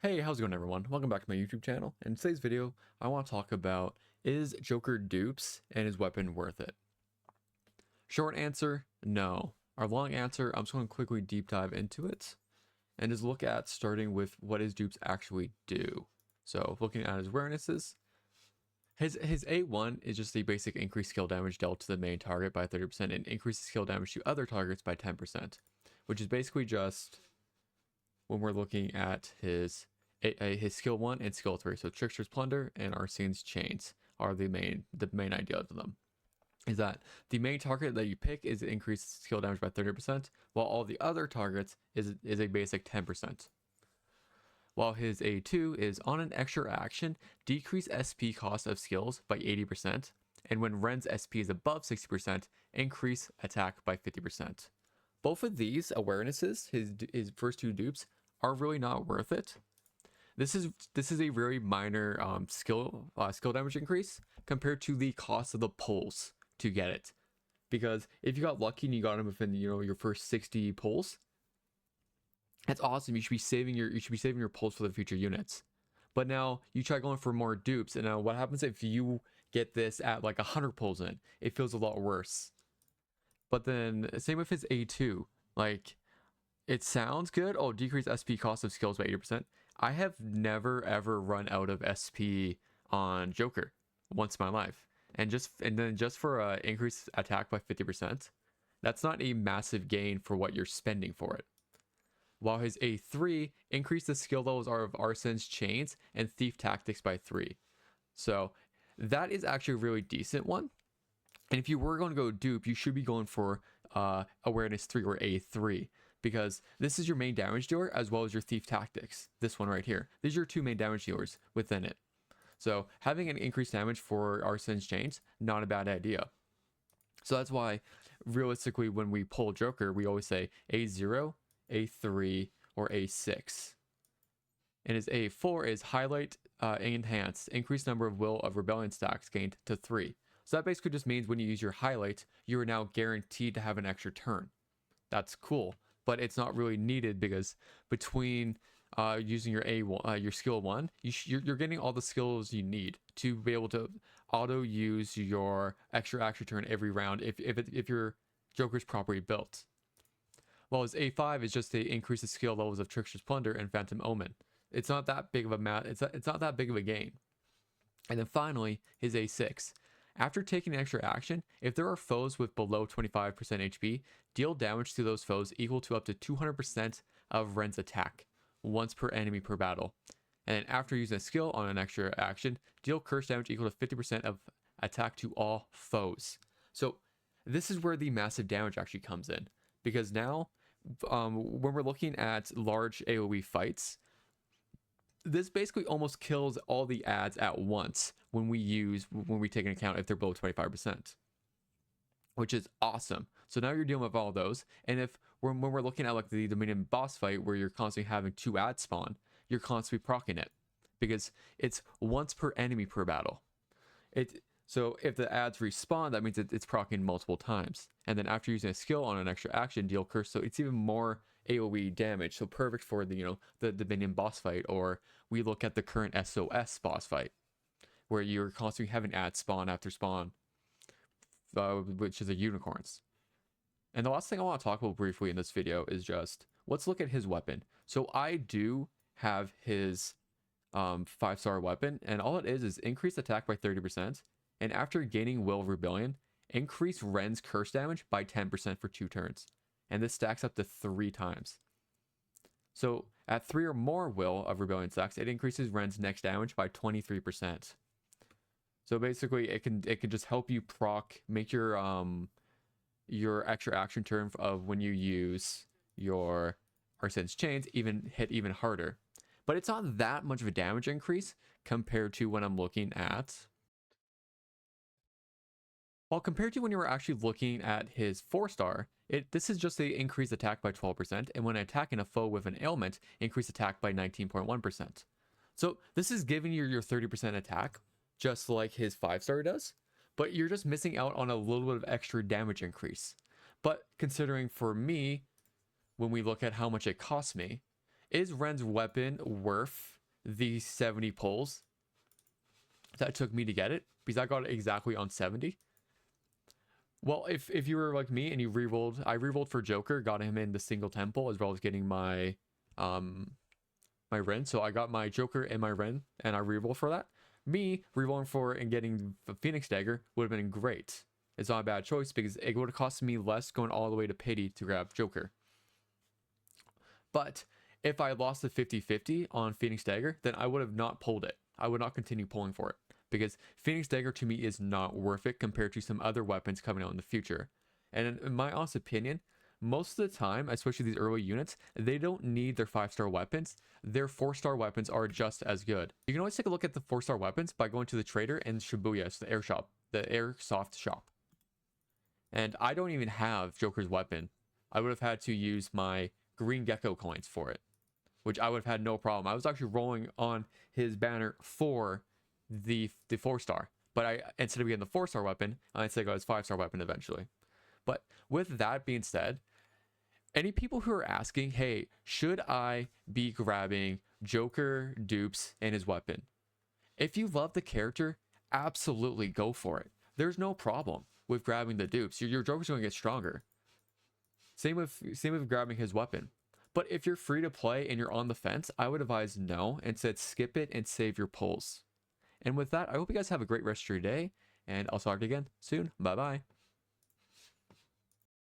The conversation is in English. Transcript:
Hey, how's it going everyone? Welcome back to my YouTube channel. In today's video, I want to talk about, is Joker dupes and his weapon worth it? Short answer, no. Our long answer, I'm just going to quickly deep dive into it and just look at starting with what his dupes actually do. So looking at his awarenesses, his A1 is just the basic increased skill damage dealt to the main target by 30% and increases skill damage to other targets by 10%, which is basically just when we're looking at his skill 1 and skill 3. So Trickster's Plunder and Arsene's Chains are the main idea of them. Is that the main target that you pick is increased skill damage by 30%, while all the other targets is a basic 10%. While his A2 is on an extra action, decrease SP cost of skills by 80%, and when Ren's SP is above 60%, increase attack by 50%. Both of these awarenesses, his first two dupes, are really not worth it. This is a very minor skill damage increase compared to the cost of the pulls to get it. Because if you got lucky and you got him within your first 60 pulls, that's awesome. You should be saving your pulls for the future units. But now you try going for more dupes, and now what happens if you get this at like 100 pulls in? It feels a lot worse. But then same with his A2, like it sounds good. Oh, decrease SP cost of skills by 80%. I have never ever run out of SP on Joker once in my life. And then just for increase attack by 50%, that's not a massive gain for what you're spending for it. While his A3 increased the skill levels of Arsene's Chains and Thief Tactics by 3. So that is actually a really decent one. And if you were going to go dupe, you should be going for Awareness 3 or A3, because this is your main damage dealer as well as your Thief Tactics. This one right here. These are your two main damage dealers within it. So having an increased damage for Arsene's Chains, not a bad idea. So that's why, realistically, when we pull Joker, we always say A0, A3, or A6. And his A4 is Highlight Enhanced, increased number of Will of Rebellion stacks gained to 3. So that basically just means when you use your highlight, you are now guaranteed to have an extra turn. That's cool, but it's not really needed because between using your your skill 1, you're getting all the skills you need to be able to auto use your extra action turn every round if your Joker's properly built. While his A5 is just to increase the skill levels of Trickster's Plunder and Phantom Omen. It's not that big of a it's not that big of a gain. And then finally, his A6. After taking an extra action, if there are foes with below 25% HP, deal damage to those foes equal to up to 200% of Ren's attack, once per enemy per battle. And then after using a skill on an extra action, deal curse damage equal to 50% of attack to all foes. So this is where the massive damage actually comes in. Because now, when we're looking at large AoE fights, this basically almost kills all the ads at once when we take into account if they're below 25%, which is awesome. So now you're dealing with all those, and when we're looking at like the Dominion boss fight where you're constantly having 2 ads spawn, you're constantly proccing it because it's once per enemy per battle. So if the ads respawn, that means it's proccing multiple times, and then after using a skill on an extra action, deal curse. So it's even more AoE damage, so perfect for the Dominion boss fight, or we look at the current SOS boss fight, where you're constantly having ads spawn after spawn, which is a unicorns. And the last thing I want to talk about briefly in this video is just, let's look at his weapon. So I do have his 5-star weapon, and all it is increased attack by 30%, and after gaining Will of Rebellion, increase Ren's curse damage by 10% for 2 turns. And this stacks up to 3 times. So at 3 or more Will of Rebellion stacks, it increases Ren's next damage by 23%. So basically, it can just help you make your extra action turn of when you use your Arsene's Chains hit even harder. But it's not that much of a damage increase compared to when I'm looking at. Well, compared to when you were actually looking at his 4-star, this is just a increased attack by 12%, and when attacking a foe with an ailment, increase attack by 19.1%. So this is giving you your 30% attack, just like his 5-star does, but you're just missing out on a little bit of extra damage increase. But considering for me, when we look at how much it costs me, Is Ren's weapon worth the 70 pulls that took me to get it? Because I got it exactly on 70. Well, if you were like me and you rerolled, I rerolled for Joker, got him in the single temple, as well as getting my my Ren. So I got my Joker and my Ren, and I rerolled for that. Me rerolling for and getting the Phoenix Dagger would have been great. It's not a bad choice because it would have cost me less going all the way to Pity to grab Joker. But if I lost the 50-50 on Phoenix Dagger, then I would have not pulled it. I would not continue pulling for it, because Phoenix Dagger to me is not worth it compared to some other weapons coming out in the future. And in my honest opinion, most of the time, especially these early units, they don't need their 5-star weapons. Their 4-star weapons are just as good. You can always take a look at the 4-star weapons by going to the trader in Shibuya, so the air shop, the airsoft shop. And I don't even have Joker's weapon. I would have had to use my green gecko coins for it, which I would have had no problem. I was actually rolling on his banner for the 4-star, but I, instead of getting the 4-star weapon, I instead got his 5-star weapon eventually. But with that being said, any people who are asking, hey, should I be grabbing Joker, Dupes, and his weapon? If you love the character, absolutely go for it. There's no problem with grabbing the Dupes. Your Joker's going to get stronger. Same with grabbing his weapon. But if you're free to play and you're on the fence, I would advise no, and said skip it and save your pulls. And with that, I hope you guys have a great rest of your day, and I'll talk to you again soon. Bye bye.